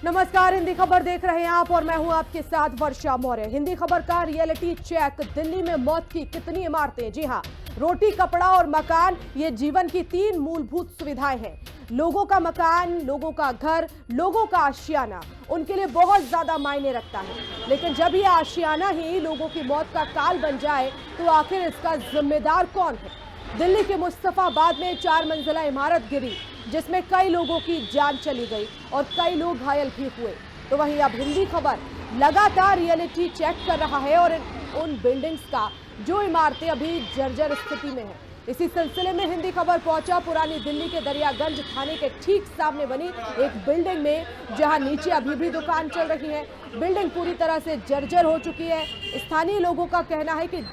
नमस्कार, हिंदी खबर देख रहे हैं आप और मैं हूं आपके साथ वर्षा मौर्य। हिंदी खबर का रियलिटी चेक। दिल्ली में मौत की कितनी इमारतें? जी हां, रोटी, कपड़ा और मकान, ये जीवन की 3 मूलभूत सुविधाएं हैं। लोगों का मकान, लोगों का घर, लोगों का आशियाना उनके लिए बहुत ज्यादा मायने रखता है। लेकिन जब ये आशियाना ही लोगों की मौत का काल बन जाए तो आखिर इसका जिम्मेदार कौन है? दिल्ली के मुस्तफाबाद में 4 मंजिला इमारत गिरी जिसमें कई लोगों की जान चली गई और कई लोग घायल भी हुए। तो वहीं अब हिंदी खबर लगातार रियलिटी चेक कर रहा है और उन बिल्डिंग्स का जो इमारतें अभी जर्जर स्थिति में हैं। इसी सिलसिले में हिंदी खबर पहुंचा पुरानी दिल्ली के दरियागंज थाने के ठीक सामने बनी एक बिल्डिंग में, जहां नीचे अभी भी दुकान चल रही है। बिल्डिंग पूरी तरह से जर्जर हो चुकी है। स्थानीय लोगों का कहना है कि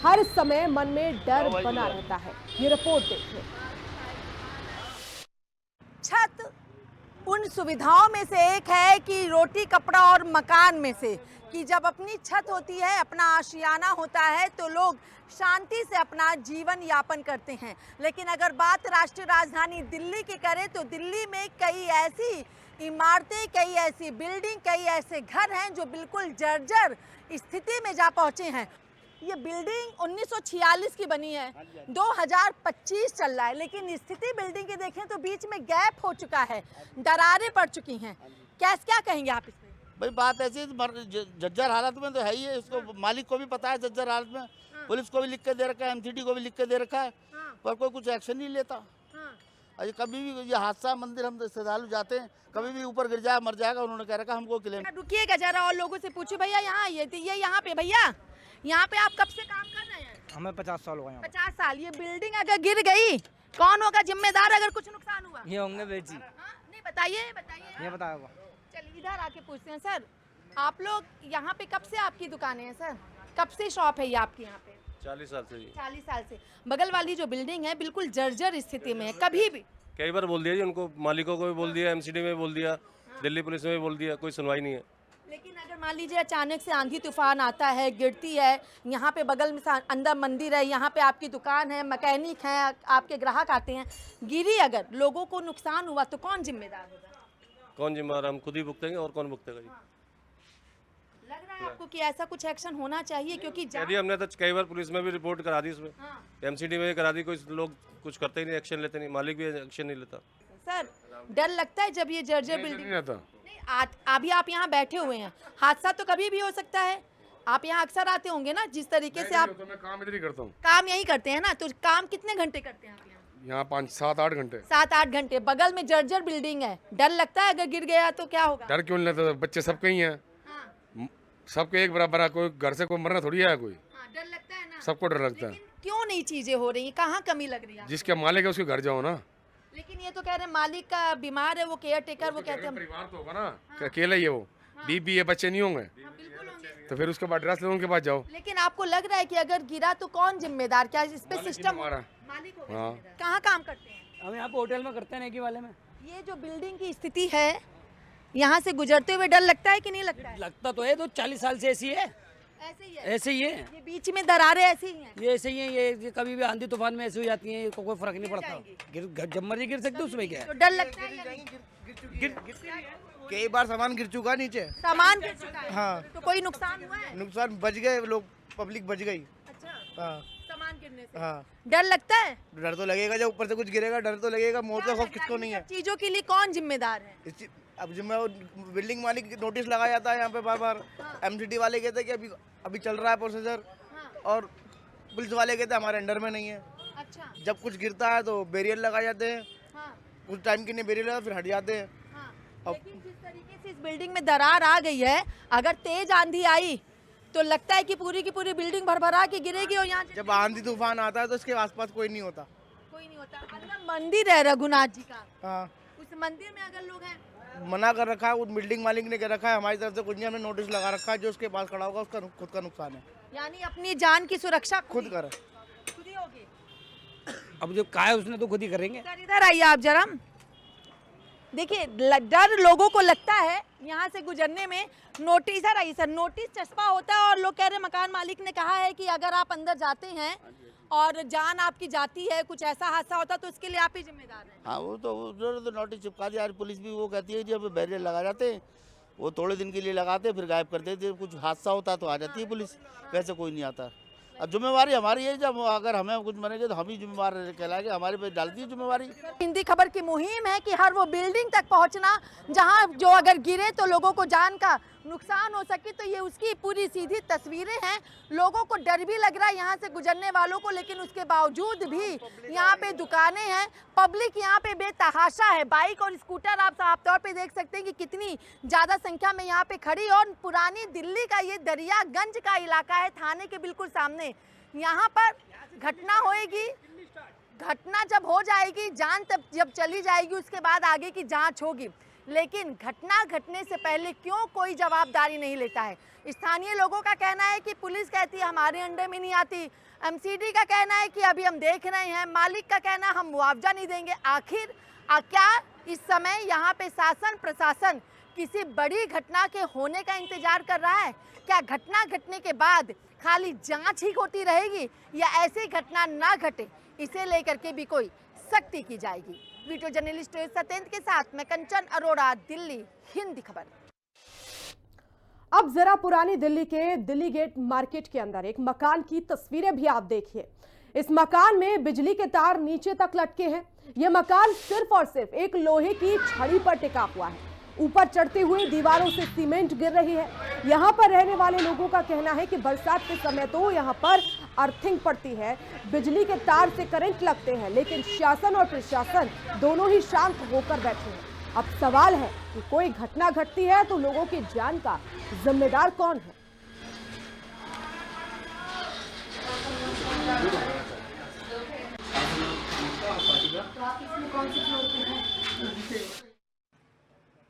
हर समय मन में डर बना रहता है। ये रिपोर्ट देखिए। छत उन सुविधाओं में से एक है कि रोटी, कपड़ा और मकान में से कि जब अपनी छत होती है, अपना आशियाना होता है तो लोग शांति से अपना जीवन यापन करते हैं। लेकिन अगर बात राष्ट्रीय राजधानी दिल्ली की करें तो दिल्ली में कई ऐसी इमारतें, कई ऐसी बिल्डिंग, कई ऐसे घर हैं जो बिल्कुल जर्जर स्थिति में जा पहुंचे हैं। ये बिल्डिंग 1946 की बनी है, 2025 चल रहा है, लेकिन स्थिति बिल्डिंग की देखें तो बीच में गैप हो चुका है, दरारें पड़ चुकी हैं। क्या कहेंगे आप इसमें? भाई बात ऐसी जर्जर हालत में तो है ही है। इसको मालिक को भी पता है जर्जर हालत में। पुलिस को भी लिख के दे रखा है, एमसीडी को भी लिख के दे रखा है, पर कोई कुछ एक्शन नहीं लेता। अरे कभी भी ये हादसा, मंदिर हम श्रद्धालु जाते हैं, कभी भी ऊपर गिर जाए मर जाएगा, उन्होंने कह रखा हमको क्लेम। रुकिएगा जरा और लोगों से पूछो। भैया यहाँ ये यहाँ पे, भैया यहाँ पे आप कब से काम कर रहे हैं? हमें 50 साल हो गए। 50 साल। ये बिल्डिंग अगर गिर गई कौन होगा जिम्मेदार अगर कुछ नुकसान हुआ? ये होंगे बेची। नहीं, बताइए। ये बताओ। चलिए इधर आके पूछते हैं। सर, आप लोग यहाँ पे कब से आपकी दुकानें हैं? सर, कब से शॉप है ये आपकी यहाँ पे? 40 साल से। 40 साल से। बगल वाली जो बिल्डिंग है बिल्कुल जर्जर स्थिति में है। कभी भी कई बार बोल दिया जी, उनको मालिकों को भी बोल दिया, एमसीडी में बोल दिया, दिल्ली पुलिस में भी बोल दिया, कोई सुनवाई नहीं है। लेकिन अगर मान लीजिए अचानक से आंधी तूफान आता है, गिरती है, यहाँ पे बगल में अंदर मंदिर है, यहाँ पे आपकी दुकान है, मैकेनिक है, आपके ग्राहक आते हैं, गिरी अगर लोगों को नुकसान हुआ तो कौन जिम्मेदार होगा? कौन जिम्मेदार? हम खुद ही भुगतेंगे और कौन भुगतेगा जी? लग रहा है आपको कि ऐसा कुछ एक्शन होना चाहिए? क्योंकि यदि हमने तो कई बार पुलिस में भी रिपोर्ट करा दी, इसमें एमसीडी में भी करा दी, कोई लोग कुछ करते ही नहीं, एक्शन लेते नहीं, मालिक भी एक्शन नहीं लेता। सर, डर लगता है जब ये जर्जर बिल्डिंग नहीं आता। अभी आप यहाँ बैठे हुए हैं, हादसा तो कभी भी हो सकता है। आप यहाँ अक्सर आते होंगे ना, जिस तरीके से आप मैं काम इधर ही करता हूँ। काम यही करते हैं ना, तो काम कितने घंटे करते हैं आप यहाँ? 5-7-8 घंटे। 7-8 घंटे। बगल में जर्जर बिल्डिंग है, डर लगता है अगर गिर गया तो क्या होगा? डर क्यों नहीं लगता? बच्चे सबके ही हैं, सबके एक बराबर है, कोई घर से कोई मरना थोड़ी है कोई। डर लगता है ना, सबको डर लगता है। क्यों नहीं चीजें हो रही? कहाँ कमी लग रही है? जिसके मालिक है उसके घर जाओ ना। लेकिन ये तो कह रहे हैं मालिक का बीमार है, वो केयर टेकर, वो कहते हैं परिवार तो होगा ना, अकेला ही है वो, बीबी है, बच्चे नहीं होंगे, तो फिर उसके बाद ड्रेस उनके पास जाओ। लेकिन आपको लग रहा है कि अगर गिरा तो कौन जिम्मेदार? क्या इस पे सिस्टम मालिक होगा? कहाँ काम करते हैं? हम यहाँ पे होटल में करते हैं, नेकी वाले में। ये जो बिल्डिंग की स्थिति है, यहाँ से गुजरते हुए डर लगता है कि नहीं लगता है? लगता तो है, तो 40 साल से ऐसी है। ऐसे ही है। ऐसे ही है। ये बीच में दरारें ऐसी ही हैं। ये ऐसे ही है। ये कभी भी आंधी तूफान में ऐसे हो जाती है, कोई फर्क नहीं पड़ता। जब मर्जी गिर सकते उसमें क्या है। तो डर लगता है या नहीं? कई बार सामान गिर चुका नीचे। सामान गिर चुका है? हाँ। तो कोई नुकसान हुआ है? नुकसान बच गए लोग, पब्लिक बच गई। अच्छा। हाँ सामान गिरने से? हाँ। डर लगता है? डर तो लगेगा, जब ऊपर से कुछ गिरेगा डर तो लगेगा। मौत का खौफ किसको नहीं है? चीजों के लिए कौन जिम्मेदार है? अब बिल्डिंग मालिक नोटिस लगाया जाता है यहाँ पे बार। एमसीडी वाले कहते हैं कि अभी चल रहा है प्रोसीजर, और पुलिस वाले कहते हैं हमारे अंडर में नहीं है। अच्छा। जब कुछ गिरता है तो बैरियर लगाए जाते हैं, कुछ टाइम के लिए बैरियर लगा, फिर हट जाते हैं। लेकिन जिस तरीके से इस बिल्डिंग में दरार आ गई है, अगर तेज आंधी आई तो लगता है कि पूरी की पूरी बिल्डिंग भरभरा के गिरेगी। और यहाँ जब आंधी तूफान आता है तो इसके आसपास कोई नहीं होता। कोई नहीं होता। अंदर मंदिर है रघुनाथ जी का, हाँ, उस मंदिर में अगर लोग हैं, मना कर रखा है, उस बिल्डिंग मालिक ने कह रखा है, हमारी तरफ से कुछ नहीं, हमने नोटिस लगा रखा है, जो उसके पास खड़ा होगा उसका खुद का नुकसान है। यानी अपनी जान की सुरक्षा खुद करे, खुद ही होगी। अब जो कहा है उसने तो खुद ही करेंगे। सर इधर आइए आप जरा। देखिए, डर लोगों को लगता है यहाँ से गुजरने में। नोटिस सर, नोटिस चस्पा होता है और लोग कह रहे हैं, मकान मालिक ने कहा है कि अगर आप अंदर जाते हैं और जान आपकी जाती है, कुछ ऐसा हादसा होता तो उसके लिए आप ही जिम्मेदार हैं। हाँ वो तो उन्होंने तो नोटिस चिपका दिया। पुलिस भी वो कहती है जब बैरियर लगा जाते वो थोड़े दिन के लिए लगाते फिर गायब कर देते। कुछ हादसा होता तो आ जाती है पुलिस, वैसे कोई नहीं आता। अब जिम्मेवारी हमारी है, जब अगर हमें कुछ बनेंगे तो हम ही जिम्मेवार कहलाएंगे, हमारे पे डालती है जिम्मेवारी। हिंदी खबर की मुहिम है कि हर वो बिल्डिंग तक पहुंचना जहां जो अगर गिरे तो लोगों को जान का नुकसान हो सके, तो ये उसकी पूरी सीधी तस्वीरें हैं। लोगों को डर भी लग रहा है यहाँ से गुजरने वालों को, लेकिन उसके बावजूद भी यहाँ पे दुकानें हैं, पब्लिक यहाँ पे बेतहाशा है। बाइक और स्कूटर आप साफ तौर पे देख सकते हैं कि कितनी ज़्यादा संख्या में यहाँ पे खड़ी। और पुरानी दिल्ली का ये दरियागंज का इलाका है, थाने के बिल्कुल सामने। यहाँ पर घटना होएगी, घटना जब हो जाएगी, जान तब जब चली जाएगी, उसके बाद आगे की जांच होगी। लेकिन घटना घटने से पहले क्यों कोई जवाबदारी नहीं लेता है? स्थानीय लोगों का कहना है कि पुलिस कहती है हमारे अंडर में नहीं आती, एमसीडी का कहना है कि अभी हम देख रहे हैं, मालिक का कहना है हम मुआवजा नहीं देंगे। आखिर क्या इस समय यहाँ पे शासन प्रशासन किसी बड़ी घटना के होने का इंतजार कर रहा है? क्या घटना घटने के बाद खाली जांच ही होती रहेगी या ऐसी घटना ना घटे इसे लेकर के भी कोई सख्ती की जाएगी? वीडियो जर्नलिस्ट सत्येंद्र के साथ मैं कंचन अरोड़ा, दिल्ली, हिंदी खबर। अब जरा पुरानी दिल्ली के दिल्ली गेट मार्केट के अंदर एक मकान की तस्वीरें भी आप देखिए। इस मकान में बिजली के तार नीचे तक लटके हैं। यह मकान सिर्फ और सिर्फ एक लोहे की छड़ी पर टिका हुआ है। ऊपर चढ़ती हुई दीवारों से सीमेंट गिर रही है। यहाँ पर रहने वाले लोगों का कहना है कि बरसात के समय तो यहाँ पर अर्थिंग पड़ती है, बिजली के तार से करंट लगते हैं, लेकिन शासन और प्रशासन दोनों ही शांत होकर बैठे हैं। अब सवाल है कि कोई घटना घटती है तो लोगों की जान का जिम्मेदार कौन है?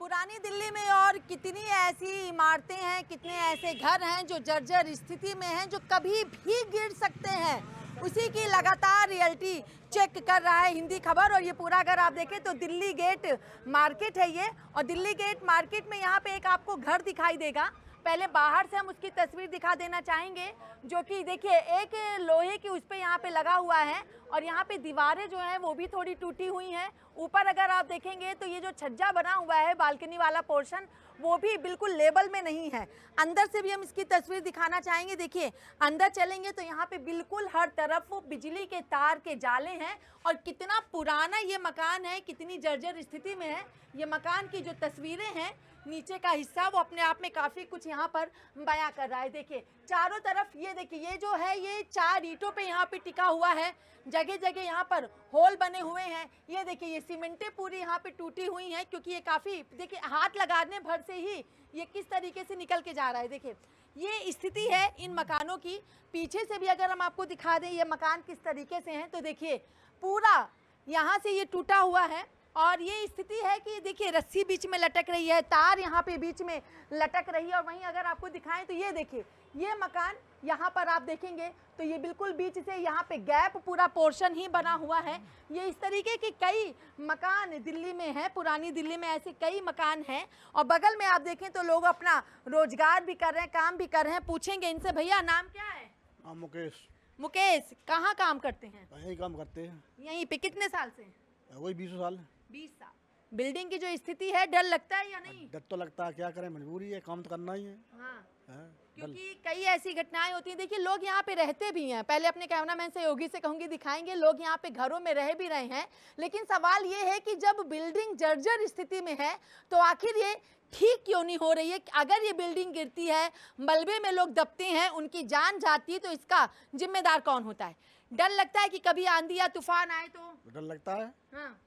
पुरानी दिल्ली में और कितनी ऐसी इमारतें हैं, कितने ऐसे घर हैं जो जर्जर स्थिति में हैं, जो कभी भी गिर सकते हैं। उसी की लगातार रियलिटी चेक कर रहा है हिंदी खबर। और ये पूरा अगर आप देखें तो दिल्ली गेट मार्केट है ये, और दिल्ली गेट मार्केट में यहाँ पे एक आपको घर दिखाई देगा। पहले बाहर से हम उसकी तस्वीर दिखा देना चाहेंगे, जो कि देखिए एक लोहे की उस पे यहाँ पे लगा हुआ है, और यहाँ पे दीवारें जो हैं वो भी थोड़ी टूटी हुई हैं। ऊपर अगर आप देखेंगे तो ये जो छज्जा बना हुआ है, बालकनी वाला पोर्शन, वो भी बिल्कुल लेवल में नहीं है। अंदर से भी हम इसकी तस्वीर दिखाना चाहेंगे। देखिए अंदर चलेंगे तो यहाँ पे बिल्कुल हर तरफ वो बिजली के तार के जाले हैं, और कितना पुराना ये मकान है, कितनी जर्जर स्थिति में है। ये मकान की जो तस्वीरें हैं, नीचे का हिस्सा, वो अपने आप में काफ़ी कुछ यहाँ पर बयां कर रहा है। देखिए चारों तरफ ये देखिए, ये जो है ये 4 ईंटों पे यहाँ पे टिका हुआ है। जगह जगह यहाँ पर होल बने हुए हैं। ये देखिए ये सीमेंटें पूरी यहाँ पे टूटी हुई हैं, क्योंकि ये काफ़ी देखिए हाथ लगाने भर से ही ये किस तरीके से निकल के जा रहा है। देखिए ये स्थिति है इन मकानों की। पीछे से भी अगर हम आपको दिखा दें ये मकान किस तरीके से हैं, तो देखिए पूरा यहाँ से ये टूटा हुआ है। और ये स्थिति है कि देखिए रस्सी बीच में लटक रही है, तार यहाँ पे बीच में लटक रही है। और वहीं अगर आपको दिखाएं तो ये देखिए ये मकान यहाँ पर आप देखेंगे तो ये बिल्कुल बीच से यहाँ पे गैप पूरा पोर्शन ही बना हुआ है। ये इस तरीके के कई मकान दिल्ली में है, पुरानी दिल्ली में ऐसे कई मकान हैं। और बगल में आप देखें तो लोग अपना रोजगार भी कर रहे हैं, काम भी कर रहे हैं। पूछेंगे इनसे, भैया नाम क्या है? मुकेश। मुकेश, कहाँ काम करते हैं? यहीं काम करते हैं। यहीं पे कितने साल से? वही 20 साल। 20 साल। बिल्डिंग की जो स्थिति है, डर लगता है या नहीं? डर तो लगता है, क्या करें, मजबूरी है, काम तो करना ही है। हाँ। हाँ, क्योंकि कई ऐसी घटनाएं होती हैं। देखिए लोग यहाँ पे रहते भी हैं। पहले अपने कैमरामैन से योगी से कहूँगी दिखाएंगे, लोग यहाँ पे घरों में रह भी रहे हैं। लेकिन सवाल ये है कि जब बिल्डिंग जर्जर स्थिति में है तो आखिर ये ठीक क्यों नहीं हो रही है? अगर ये बिल्डिंग गिरती है, मलबे में लोग दबते हैं, उनकी जान जाती है, तो इसका जिम्मेदार कौन होता है? डर लगता है कि कभी आंधी या तूफान आए तो? डर लगता है। हाँ।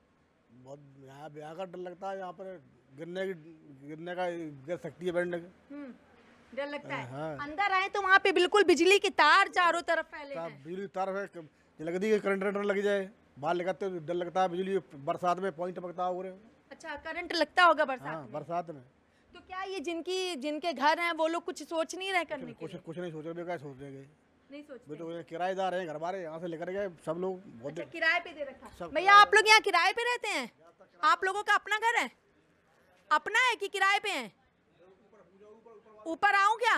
बहुत यहाँ का डर लगता है। यहाँ पर गिरने का गिर सकती है बिल्डिंग। डर लगता है। हाँ। अंदर आए तो वहाँ पे बिल्कुल बिजली के तार चारों तरफ फैले हैं। बिजली तार है, लगती है करंट लग जाए, बाहर लगाते तो डर लगता है। बिजली बरसात में पॉइंट टपकता हो रहे। अच्छा, करंट लगता होगा बरसात हाँ, में? बरसात में। तो क्या ये जिनके घर हैं वो लोग कुछ सोच नहीं रहे करने के लिए? कुछ नहीं सोच रहे, क्या सोच रहे? नहीं सोचते। तो किराएदार हैं, घर वाले यहाँ से लेकर गए सब लोग। बहुत अच्छा, किराए पे दे रखा। सब भैया आप लोग यहाँ किराए पे रहते हैं? आप लोगों का अपना घर है? अपना है कि किराए पे है? ऊपर आऊं क्या?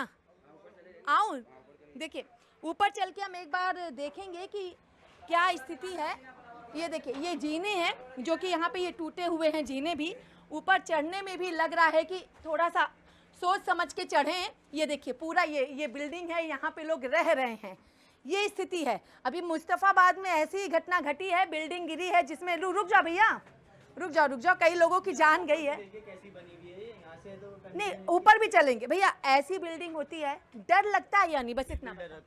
आऊं? देखिए ऊपर चल के हम एक बार देखेंगे कि क्या स्थिति है। ये देखिए, ये जीने हैं जो कि यहाँ पे ये टूटे हुए हैं जीने भी। ऊपर चढ़ने में भी लग रहा है कि थोड़ा सा सोच समझ के चढ़े हैं। ये देखिए पूरा ये बिल्डिंग है, यहाँ पे लोग रह रहे हैं, ये स्थिति है। अभी मुस्तफाबाद में ऐसी ही घटना घटी है, बिल्डिंग गिरी है जिसमें रुक जाओ भैया, रुक जाओ, कई लोगों की जान गई है। नहीं, ऊपर भी चलेंगे भैया। ऐसी बिल्डिंग होती है, डर लगता है या नहीं? बस इतना डर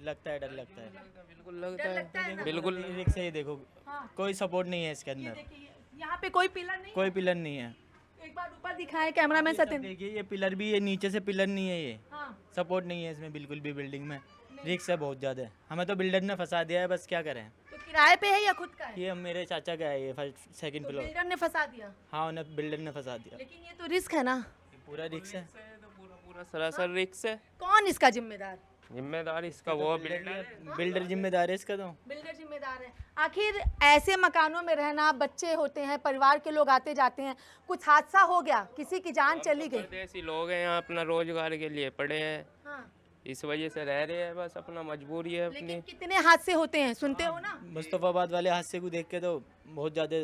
लगता है बिल्कुल लगता है, बिल्कुल रिक्स है ये देखो। हाँ। कोई सपोर्ट नहीं है इसके ये अंदर, देखिए, यहाँ पे कोई पिलर नहीं, कोई पिलर नहीं है। एक बार ऊपर दिखाएं कैमरामैन सब सत्येंद्र। देखिए ये पिलर भी, ये नीचे से पिलर नहीं है, ये हाँ, सपोर्ट नहीं है इसमें बिल्कुल भी। बिल्डिंग में रिक्स है बहुत ज़्यादा। हमें तो बिल्डर ने फंसा दिया है, बस क्या करें। तो किराए पे है या खुद का है? ये मेरे चाचा का है, ये फर्स्ट सेकंड तो फ्लोर। बिल्डर ने फंसा दिया। हाँ, उन्हें बिल्डर ने फंसा दिया। लेकिन ये तो रिस्क है ना, पूरा रिक्स है। पूरा सरासर रिक्स है। कौन इसका जिम्मेदार? जिम्मेदार इसका वो बिल्डर, बिल्डर जिम्मेदार है इसका तो। बिल्डर जिम्मेदार है। आखिर ऐसे मकानों में रहना, बच्चे होते हैं, परिवार के लोग आते जाते हैं, कुछ हादसा हो गया, किसी की जान चली गई। परदेसी लोग हैं यहाँ, अपना रोजगार के लिए पड़े हैं, हाँ। इस वजह से रह रहे हैं, बस अपना मजबूरी है अपनी। लेकिन कितने हादसे होते हैं, सुनते हो ना। मुस्तफाबाद वाले हादसे को देख के तो बहुत ज़्यादा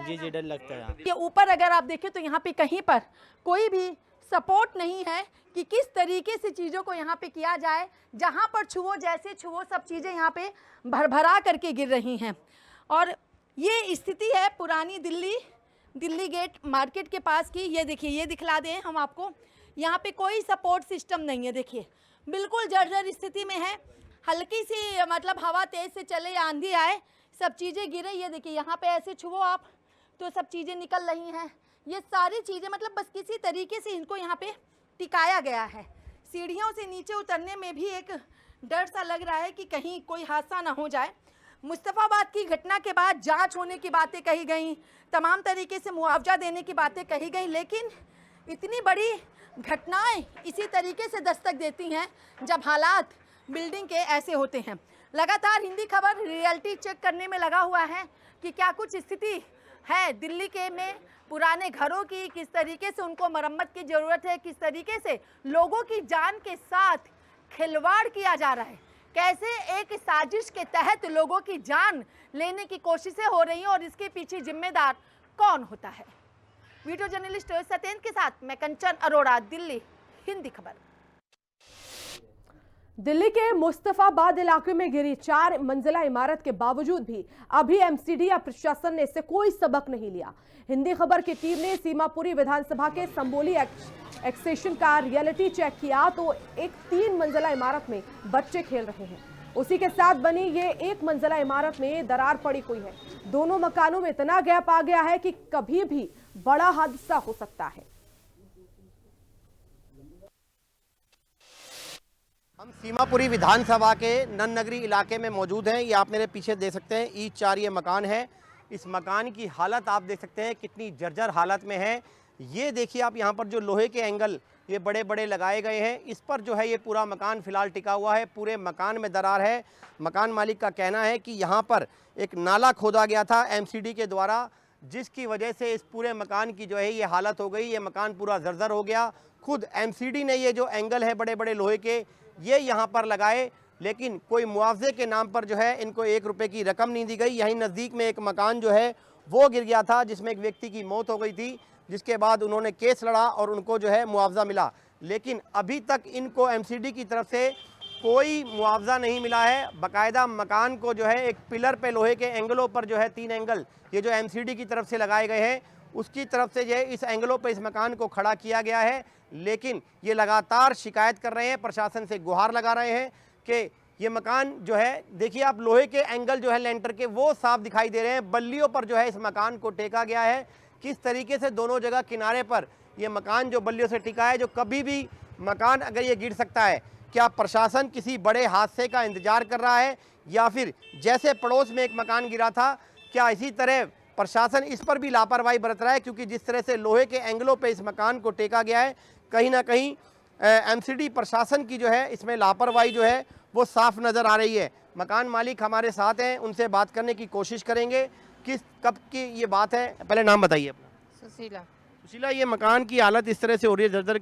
जी डर लगता है। ये ऊपर अगर आप देखें तो यहाँ पे कहीं पर कोई भी सपोर्ट नहीं है कि किस तरीके से चीज़ों को यहाँ पे किया जाए। जहाँ पर छुओ, जैसे छुओ, सब चीज़ें यहाँ पे भरभरा करके गिर रही हैं। और ये स्थिति है पुरानी दिल्ली गेट मार्केट के पास की। ये देखिए, ये दिखला दें हम आपको, यहाँ पे कोई सपोर्ट सिस्टम नहीं है। देखिए बिल्कुल जर्जर स्थिति में है। हल्की सी मतलब हवा तेज़ से चले या आंधी आए, सब चीज़ें गिरे। ये देखिए, यहाँ पे ऐसे छुओ आप तो सब चीज़ें निकल रही हैं। ये सारी चीज़ें मतलब बस किसी तरीके से इनको यहाँ पे टिकाया गया है। सीढ़ियों से नीचे उतरने में भी एक डर सा लग रहा है कि कहीं कोई हादसा ना हो जाए। मुस्तफाबाद की घटना के बाद जांच होने की बातें कही गई, तमाम तरीके से मुआवजा देने की बातें कही गई, लेकिन इतनी बड़ी घटनाएं इसी तरीके से दस्तक देती हैं जब हालात बिल्डिंग के ऐसे होते हैं। लगातार हिंदी खबर रियलिटी चेक करने में लगा हुआ है कि क्या कुछ स्थिति है दिल्ली के में पुराने घरों की, किस तरीके से उनको मरम्मत की ज़रूरत है, किस तरीके से लोगों की जान के साथ खिलवाड़ किया जा रहा है, कैसे एक साजिश के तहत लोगों की जान लेने की कोशिशें हो रही हैं और इसके पीछे जिम्मेदार कौन होता है। वीडियो जर्नलिस्ट सत्येंद्र के साथ मैं कंचन अरोड़ा, दिल्ली हिंदी खबर। दिल्ली के मुस्तफाबाद इलाके में गिरी 4 मंजिला इमारत के बावजूद भी अभी एमसीडी या प्रशासन ने इससे कोई सबक नहीं लिया। हिंदी खबर की टीम ने सीमापुरी विधानसभा के संबोली एक्सटेंशन का रियलिटी चेक किया तो एक 3 मंजिला इमारत में बच्चे खेल रहे हैं। उसी के साथ बनी ये 1 मंजिला इमारत में दरार पड़ी हुई है। दोनों मकानों में इतना गैप आ गया है कि कभी भी बड़ा हादसा हो सकता है। हम सीमापुरी विधानसभा के नन नगरी इलाके में मौजूद हैं। ये आप मेरे पीछे देख सकते हैं, E4 ये मकान है। इस मकान की हालत आप देख सकते हैं कितनी जर्जर हालत में है। ये देखिए आप, यहाँ पर जो लोहे के एंगल ये बड़े बड़े लगाए गए हैं, इस पर जो है ये पूरा मकान फिलहाल टिका हुआ है। पूरे मकान में दरार है। मकान मालिक का कहना है कि यहाँ पर एक नाला खोदा गया था एमसीडी के द्वारा, जिसकी वजह से इस पूरे मकान की जो है ये हालत हो गई। ये मकान पूरा जर्जर हो गया। खुद एमसीडी ने ये जो एंगल है बड़े बड़े लोहे के, ये यहाँ पर लगाए, लेकिन कोई मुआवजे के नाम पर जो है इनको 1 रुपये की रकम नहीं दी गई। यहीं नज़दीक में एक मकान जो है वो गिर गया था, जिसमें एक व्यक्ति की मौत हो गई थी, जिसके बाद उन्होंने केस लड़ा और उनको जो है मुआवजा मिला। लेकिन अभी तक इनको एमसीडी की तरफ से कोई मुआवजा नहीं मिला है। बाकायदा मकान को जो है एक पिलर पे लोहे के एंगलों पर जो है 3 एंगल ये जो एमसीडी की तरफ से लगाए गए हैं, उसकी तरफ से जो है इस एंगलों पर इस मकान को खड़ा किया गया है। लेकिन ये लगातार शिकायत कर रहे हैं, प्रशासन से गुहार लगा रहे हैं कि ये मकान जो है, देखिए आप लोहे के एंगल जो है लेंटर के वो साफ दिखाई दे रहे हैं। बल्लियों पर जो है इस मकान को टेका गया है। किस तरीके से दोनों जगह किनारे पर ये मकान जो बल्लियों से टिका है, जो कभी भी मकान अगर ये गिर सकता है। क्या प्रशासन किसी बड़े हादसे का इंतजार कर रहा है, या फिर जैसे पड़ोस में एक मकान गिरा था, क्या इसी तरह प्रशासन इस पर भी लापरवाही बरत रहा है? क्योंकि जिस तरह से लोहे के एंगलों पे इस मकान को टेका गया है, कहीं ना कहीं एमसीडी प्रशासन की जो है इसमें लापरवाही जो है वो साफ नज़र आ रही है। मकान मालिक हमारे साथ हैं, उनसे बात करने की कोशिश करेंगे। कब की ये बात है? पहले नाम बताइए अपना। सुशीला। सुशीला, ये मकान की हालत इस तरह से हो रही है जर्जर,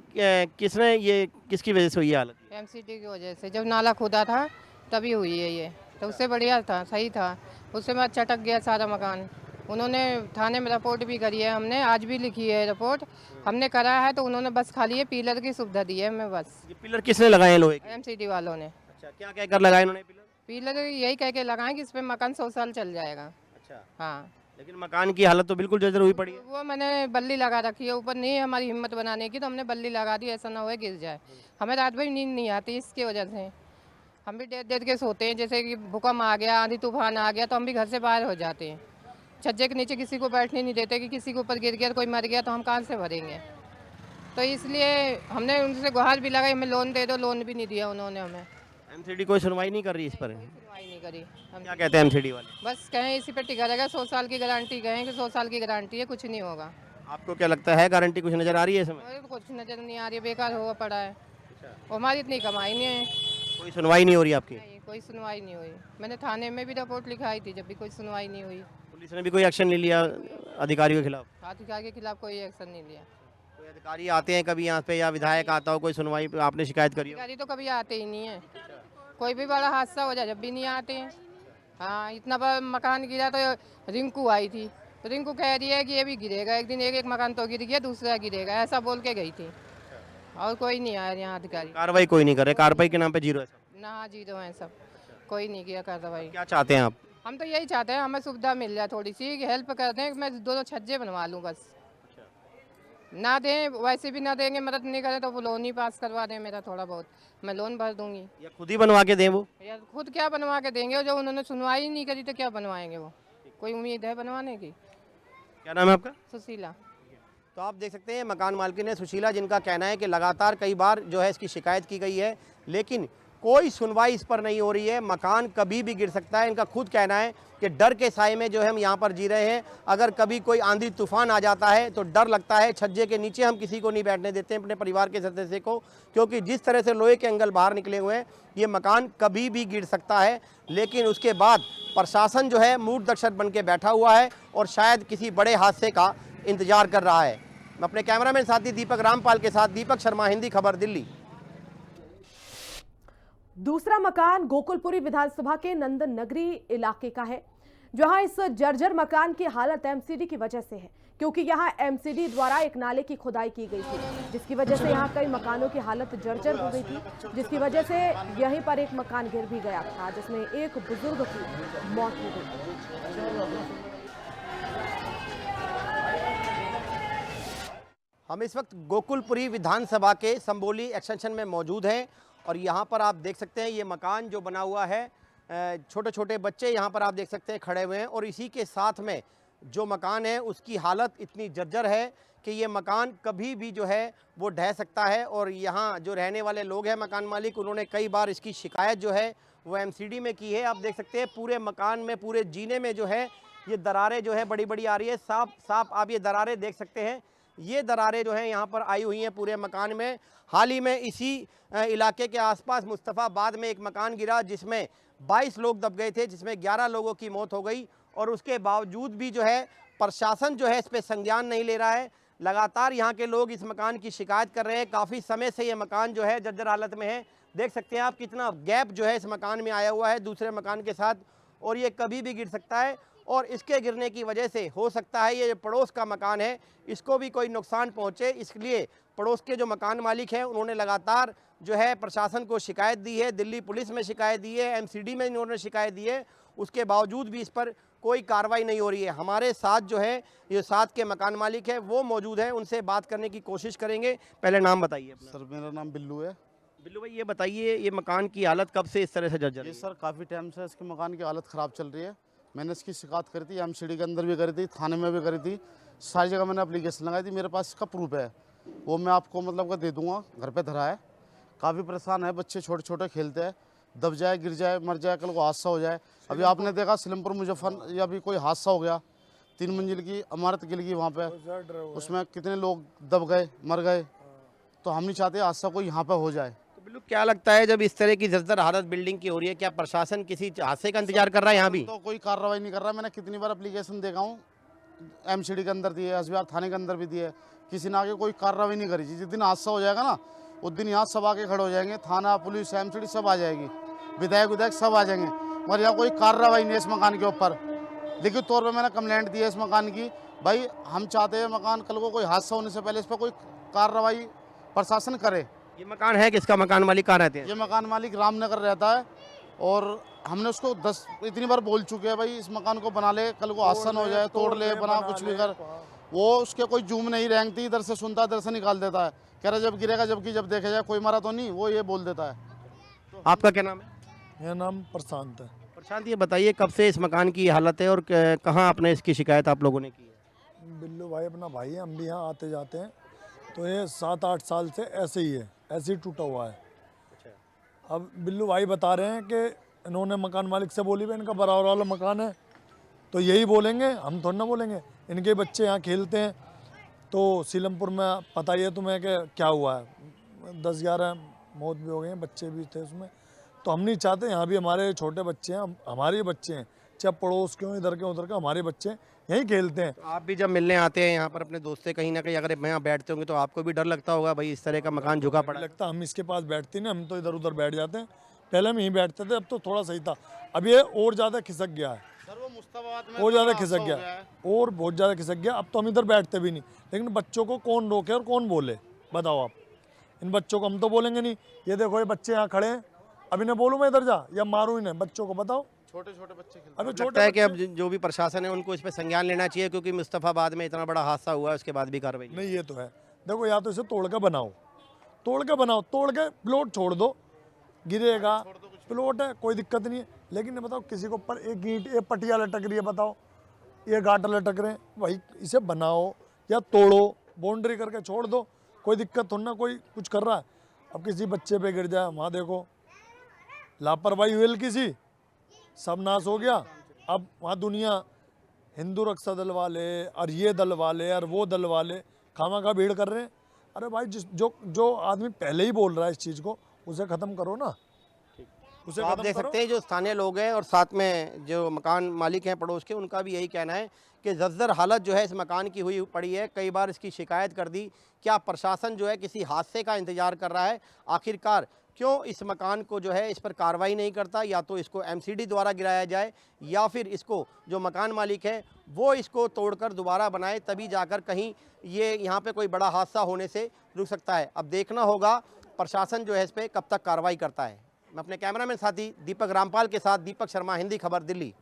किसने ये किसकी वजह से हुई है हालत? एमसीडी की वजह से, जब नाला खोदा था तभी हुई है ये। तो उससे बढ़िया था, सही था। उससे मैं चटक गया सारा मकान। उन्होंने थाने में रिपोर्ट भी करी है, हमने आज भी लिखी है रिपोर्ट, हमने करा है। तो उन्होंने बस खाली ये पिलर की सुविधा दी है हमें बस। ये पिलर किसने लगाए हैं लोहे के? एमसीडी वालों ने। अच्छा, क्या कहकर लगाए इन्होंने पिलर? पिलर यही कह के लगाएं कि इस पे मकान 100 साल चल जाएगा। अच्छा, हाँ, लेकिन मकान की हालत तो बिल्कुल जर्जर हुई पड़ी है। वो मैंने बल्ली लगा रखी है ऊपर, नहीं है हमारी हिम्मत बनाने की, तो हमने बल्ली लगा दी, ऐसा ना हो गिर जाए। हमें रात भर नींद नहीं आती इसकी वजह से। हम भी डेढ़ डेढ़ के सोते हैं, जैसे कि भूकंप आ गया, आंधी तूफान आ गया तो हम भी घर से बाहर हो जाते हैं। छज्जे के नीचे किसी को बैठने नहीं देते कि किसी के ऊपर गिर गया, कोई मर गया तो हम कहाँ से भरेंगे। तो इसलिए हमने उनसे गुहार भी लगाई, हमें लोन दे दो, लोन भी नहीं दिया उन्होंने हमें। एमसीडी कोई सुनवाई नहीं कर रही इस पर? सुनवाई नहीं करी। हम क्या कहते हैं एमसीडी वाले? बस कहें इसी पे टिका रहेगा, 100 साल की गारंटी, कहें कि 100 साल की गारंटी है, कुछ नहीं होगा। आपको क्या लगता है, गारंटी कुछ नजर आ रही है इसमें? और कुछ नजर नहीं आ रही, बेकार हुआ पड़ा है। और हमारी इतनी कमाई नहीं है। कोई सुनवाई नहीं हो रही आपकी? नहीं, कोई सुनवाई नहीं हुई। मैंने थाने में भी रिपोर्ट लिखाई थी, जब भी कोई सुनवाई नहीं हुई। पुलिस ने भी कोई एक्शन नहीं लिया अधिकारियों के खिलाफ? अधिकारी के खिलाफ कोई एक्शन नहीं लिया। कोई अधिकारी आते हैं कभी यहाँ पे, या विधायक आता हो, कोई सुनवाई पे आपने शिकायत करी हो? अधिकारी तो कभी आते ही नहीं है। कोई भी बड़ा हादसा हो जाए जब भी नहीं आते हैं। हाँ, इतना बड़ा मकान गिरा तो रिंकू आई थी, तो रिंकू कह रही है कि ये भी गिरेगा एक दिन, एक मकान तो गिर गया, दूसरा गिरेगा, ऐसा बोल के गई थी। और कोई नहीं आया यहाँ अधिकारी। कार्रवाई कोई नहीं कर रहे? कार्रवाई के नाम पे जीरो है सब? ना, जीरो है सब, कोई नहीं किया कार्रवाई। क्या चाहते हैं आप? हम तो यही चाहते हैं हमें सुविधा मिल जाए, थोड़ी सी हेल्प कर दें, मैं दोनों छज्जे बनवा लूँ बस। ना दें, वैसे भी ना देंगे, मदद नहीं करें तो वो लोन ही पास करवा दें मेरा थोड़ा बहुत, मैं लोन भर दूंगी। या खुद ही बनवा के दें वो? यार खुद क्या बनवा के देंगे, जो उन्होंने सुनवाई नहीं करी तो क्या बनवाएंगे वो? कोई उम्मीद है बनवाने की? क्या नाम है आपका? सुशीला। तो आप देख सकते हैं मकान मालकिन है सुशीला, जिनका कहना है कि लगातार कई बार जो है इसकी शिकायत की गई है, लेकिन कोई सुनवाई इस पर नहीं हो रही है। मकान कभी भी गिर सकता है। इनका खुद कहना है कि डर के साए में जो है हम यहाँ पर जी रहे हैं। अगर कभी कोई आंधी तूफान आ जाता है तो डर लगता है। छज्जे के नीचे हम किसी को नहीं बैठने देते हैं अपने परिवार के सदस्य को, क्योंकि जिस तरह से लोहे के एंगल बाहर निकले हुए हैं, ये मकान कभी भी गिर सकता है। लेकिन उसके बाद प्रशासन जो है मूक दर्शक बन के बैठा हुआ है और शायद किसी बड़े हादसे का इंतजार कर रहा है। मैं अपने कैमरामैन साथी दीपक रामपाल के साथ दीपक शर्मा, हिंदी खबर, दिल्ली। दूसरा मकान गोकुलपुरी विधानसभा के नंदन नगरी इलाके का है, जहां इस जर्जर मकान की हालत एमसीडी की वजह से है, क्योंकि यहां एमसीडी द्वारा एक नाले की खुदाई की गई थी, जिसकी वजह से यहां कई मकानों की हालत जर्जर हो गई थी, जिसकी वजह से यहीं पर एक मकान गिर भी गया था, जिसमें एक बुजुर्ग की मौत हो गई। हम इस वक्त गोकुलपुरी विधानसभा के संबोली एक्सटेंशन में मौजूद हैं और यहाँ पर आप देख सकते हैं ये मकान जो बना हुआ है, छोटे छोटे बच्चे यहाँ पर आप देख सकते हैं खड़े हुए हैं, और इसी के साथ में जो मकान है उसकी हालत इतनी जर्जर है कि ये मकान कभी भी जो है वो ढह सकता है। और यहाँ जो रहने वाले लोग हैं मकान मालिक, उन्होंने कई बार इसकी शिकायत जो है वो एमसीडी में की है। आप देख सकते हैं पूरे मकान में, पूरे जीने में जो है ये दरारें जो है बड़ी बड़ी आ रही है। साफ आप ये दरारें देख सकते हैं, ये दरारें जो हैं यहाँ पर आई हुई हैं पूरे मकान में। हाल ही में इसी इलाके के आसपास मुस्तफ़ाबाद में एक मकान गिरा जिसमें 22 लोग दब गए थे, जिसमें 11 लोगों की मौत हो गई, और उसके बावजूद भी जो है प्रशासन जो है इस पर संज्ञान नहीं ले रहा है। लगातार यहाँ के लोग इस मकान की शिकायत कर रहे हैं। काफ़ी समय से ये मकान जो है जर्जर हालत में है। देख सकते हैं आप कितना गैप जो है इस मकान में आया हुआ है दूसरे मकान के साथ, और ये कभी भी गिर सकता है। और इसके गिरने की वजह से हो सकता है ये पड़ोस का मकान है, इसको भी कोई नुकसान पहुंचे, इसलिए पड़ोस के जो मकान मालिक हैं उन्होंने लगातार जो है प्रशासन को शिकायत दी है, दिल्ली पुलिस में शिकायत दी है, एमसीडी में इन्होंने शिकायत दी है, उसके बावजूद भी इस पर कोई कार्रवाई नहीं हो रही है। हमारे साथ जो है ये साथ के मकान मालिक है वो मौजूद है, उनसे बात करने की कोशिश करेंगे। पहले नाम बताइए अपना। सर मेरा नाम बिल्लू है। बिल्लू भाई, ये बताइए ये मकान की हालत कब से इस तरह से जर्जर है? ये सर काफ़ी टाइम से इसके मकान की हालत ख़राब चल रही है। मैंने इसकी शिकायत करी थी, एमसीडी के अंदर भी करी थी, थाने में भी करी थी, सारी जगह मैंने एप्लीकेशन लगाई थी। मेरे पास इसका प्रूफ है, वो मैं आपको मतलब का दे दूंगा, घर पे धरा है। काफ़ी परेशान है, बच्चे छोटे छोटे खेलते हैं, दब जाए, गिर जाए, मर जाए, कल को हादसा हो जाए। अभी आपने देखा सिलमपुर मुजफ्फर या अभी कोई हादसा हो गया, 3 मंजिल की इमारत गिर गई वहाँ पे, उसमें कितने लोग दब गए, मर गए। तो हम नहीं चाहते हादसा कोई यहाँ पे हो जाए। बिल्कुल, क्या लगता है जब इस तरह की जर्जर हालत बिल्डिंग की हो रही है, क्या प्रशासन किसी हादसे का इंतजार कर रहा है यहाँ भी? तो कोई कार्रवाई नहीं कर रहा। मैंने कितनी बार एप्लीकेशन देखा हूँ, एमसीडी के अंदर दिए, एसबीआर थाने के अंदर भी दिए, किसी ने आगे कोई कार्रवाई नहीं करी। जिस दिन हादसा हो जाएगा ना, उस दिन यहाँ सब आके खड़े हो जाएंगे, थाना, पुलिस, एमसीडी सब आ जाएगी, विधायक सब आ जाएंगे, मगर यहाँ कोई कार्रवाई नहीं है इस मकान के ऊपर। लिखित तौर पे मैंने कंप्लेंट दी है इस मकान की। भाई हम चाहते हैं मकान कल को कोई हादसा होने से पहले इस पर कोई कार्रवाई प्रशासन करे। ये मकान है किसका? मकान मालिक कहाँ रहते हैं? ये मकान मालिक रामनगर रहता है और हमने उसको इतनी बार बोल चुके हैं भाई इस मकान को बना ले, कल को हादसा न हो जाए, तोड़ ले, बना कुछ भी कर। वो उसके कोई जूम नहीं रेंगती, इधर से सुनता इधर से निकाल देता है, कह रहा जब गिरेगा, जबकि जब देखा जाए कोई मारा तो नहीं, वो ये बोल देता है। आपका क्या नाम है? मेरा नाम प्रशांत है। प्रशांत, ये बताइए कब से इस मकान की हालत है और कहाँ आपने इसकी शिकायत आप लोगों ने की है? बिल्लू भाई अपना भाई है, हम भी यहाँ आते जाते हैं, तो ये 7-8 साल से ऐसे ही है, ऐसे ही टूटा हुआ है। अब बिल्लू भाई बता रहे हैं कि इन्होंने मकान मालिक से बोली भाई इनका बराबर वाला मकान है, तो यही बोलेंगे, हम थोड़ा ना बोलेंगे। इनके बच्चे यहाँ खेलते हैं, तो सीलमपुर में पता ही है तुम्हें कि क्या हुआ है, 10-11 मौत भी हो गई हैं, बच्चे भी थे उसमें। तो हम नहीं चाहते, यहाँ भी हमारे छोटे बच्चे हैं, हमारे बच्चे हैं, चाहे पड़ोस के हों, इधर के उधर के, हमारे बच्चे यहीं खेलते हैं। तो आप भी जब मिलने आते हैं यहाँ पर अपने दोस्त से, कहीं ना कहीं अगर यहाँ बैठते होंगे तो आपको भी डर लगता होगा भाई इस तरह का मकान झुका पड़ा लगता। हम इसके पास बैठते नहीं, हम तो इधर उधर बैठ जाते हैं। पहले हम यहीं बैठते थे, अब तो थोड़ा सही था, अब ये और ज़्यादा खिसक गया है, और ज़्यादा खिसक गया, और बहुत ज़्यादा खिसक गया। अब तो हम इधर बैठते भी नहीं, लेकिन बच्चों को कौन रोके और कौन बोले, बताओ आप। इन बच्चों को हम तो बोलेंगे नहीं, ये देखो ये बच्चे यहाँ खड़े हैं, अब इन्हें बोलूँ मैं इधर जा या मारूँ इन्हें? बच्चों को बताओ, छोटे छोटे बच्चे खेलते अभी लगता छोटे है कि अब जो भी प्रशासन है उनको इस पर संज्ञान लेना चाहिए, क्योंकि मुस्तफाबाद में इतना बड़ा हादसा हुआ है उसके बाद भी कार्रवाई नहीं। ये तो है, देखो या तो इसे तोड़ के बनाओ, तोड़ के प्लॉट छोड़ दो, गिरेगा, प्लॉट है कोई दिक्कत नहीं है। लेकिन ये बताओ किसी को ऊपर एक ईंट, एक पटिया लटक रही है, बताओ ये गाटर लटक रहे हैं, भाई इसे बनाओ या तोड़ो, बाउंड्री करके छोड़ दो, कोई दिक्कत हो ना, कोई कुछ कर रहा है। अब किसी बच्चे पे गिर जाए, वहाँ देखो लापरवाही हुई किसी, सब नाश हो गया। अब वहाँ दुनिया हिंदू रक्षा दल वाले और ये दल वाले और वो दल वाले खामा खा भीड़ कर रहे हैं। अरे भाई जो आदमी पहले ही बोल रहा है इस चीज़ को, उसे ख़त्म करो ना। तो आप देख सकते हैं जो स्थानीय लोग हैं और साथ में जो मकान मालिक हैं पड़ोस के, उनका भी यही कहना है कि जर्जर हालत जो है इस मकान की हुई पड़ी है। कई बार इसकी शिकायत कर दी, क्या प्रशासन जो है किसी हादसे का इंतजार कर रहा है? आखिरकार क्यों इस मकान को जो है इस पर कार्रवाई नहीं करता? या तो इसको एमसीडी द्वारा गिराया जाए या फिर इसको जो मकान मालिक है वो इसको तोड़कर दोबारा बनाए, तभी जाकर कहीं ये यहाँ पे कोई बड़ा हादसा होने से रुक सकता है। अब देखना होगा प्रशासन जो है इस पर कब तक कार्रवाई करता है। मैं अपने कैमरामैन साथी दीपक रामपाल के साथ दीपक शर्मा, हिंदी खबर, दिल्ली।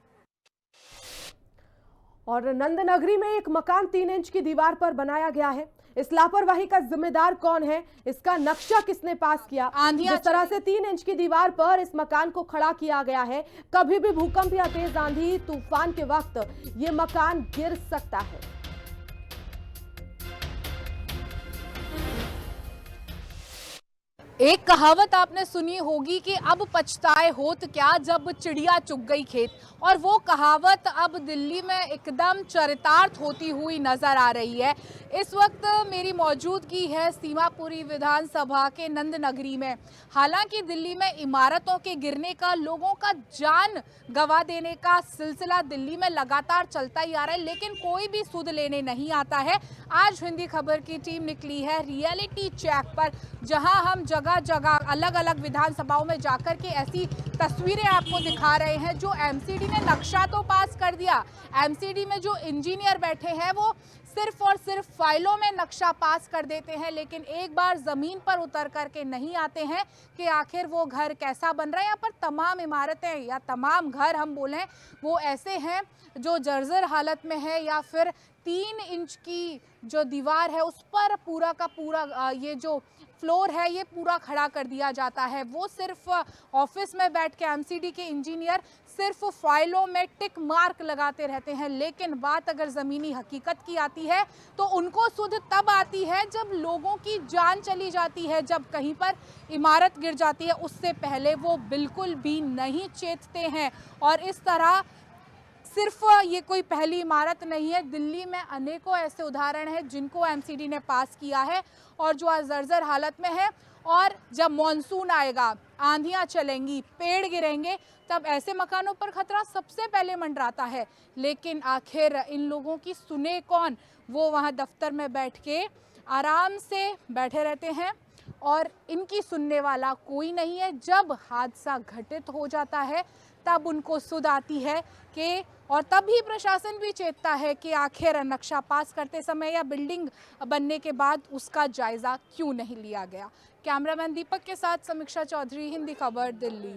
और नंदनगरी में एक मकान 3 इंच की दीवार पर बनाया गया है। इस लापरवाही का जिम्मेदार कौन है? इसका नक्शा किसने पास किया? जिस तरह से 3 इंच की दीवार पर इस मकान को खड़ा किया गया है, कभी भी भूकंप या तेज आंधी तूफान के वक्त ये मकान गिर सकता है। एक कहावत आपने सुनी होगी कि अब पछताए होत क्या जब चिड़िया चुग गई खेत, और वो कहावत अब दिल्ली में एकदम चरितार्थ होती हुई नजर आ रही है। इस वक्त मेरी मौजूदगी है सीमापुरी विधानसभा के नंदनगरी में। हालांकि दिल्ली में इमारतों के गिरने का, लोगों का जान गंवा देने का सिलसिला दिल्ली में लगातार चलता ही आ रहा है, लेकिन कोई भी सुध लेने नहीं आता है। आज हिंदी खबर की टीम निकली है रियलिटी चेक पर, जहां हम जगह जगह अलग अलग विधानसभाओं में जाकर के ऐसी तस्वीरें आपको दिखा रहे हैं जो एमसीडी ने नक्शा तो पास कर दिया। एमसीडी में जो इंजीनियर बैठे हैं वो सिर्फ और सिर्फ फाइलों में नक्शा पास कर देते हैं, लेकिन एक बार ज़मीन पर उतर करके नहीं आते हैं कि आखिर वो घर कैसा बन रहा है। यहाँ पर तमाम इमारतें या तमाम घर हम बोलें वो ऐसे हैं जो जर्जर हालत में है, या फिर 3 इंच की जो दीवार है उस पर पूरा का पूरा ये जो फ्लोर है ये पूरा खड़ा कर दिया जाता है। वो सिर्फ ऑफिस में बैठ के एमसीडी के इंजीनियर सिर्फ फाइलों में टिक मार्क लगाते रहते हैं, लेकिन बात अगर ज़मीनी हकीकत की आती है तो उनको सुध तब आती है जब लोगों की जान चली जाती है, जब कहीं पर इमारत गिर जाती है। उससे पहले वो बिल्कुल भी नहीं चेतते हैं। और इस तरह सिर्फ ये कोई पहली इमारत नहीं है, दिल्ली में अनेकों ऐसे उदाहरण हैं जिनको एमसीडी ने पास किया है और जो आज जर्जर हालत में है। और जब मॉनसून आएगा, आंधियां चलेंगी, पेड़ गिरेंगे, तब ऐसे मकानों पर खतरा सबसे पहले मंडराता है। लेकिन आखिर इन लोगों की सुने कौन? वो वहाँ दफ्तर में बैठ के आराम से बैठे रहते हैं और इनकी सुनने वाला कोई नहीं है। जब हादसा घटित हो जाता है तब उनको सुध आती है कि और तभी प्रशासन भी चेतता है कि आखिर नक्शा पास करते समय या बिल्डिंग बनने के बाद उसका जायजा क्यों नहीं लिया गया। कैमरामैन दीपक के साथ समीक्षा चौधरी, हिंदी खबर, दिल्ली।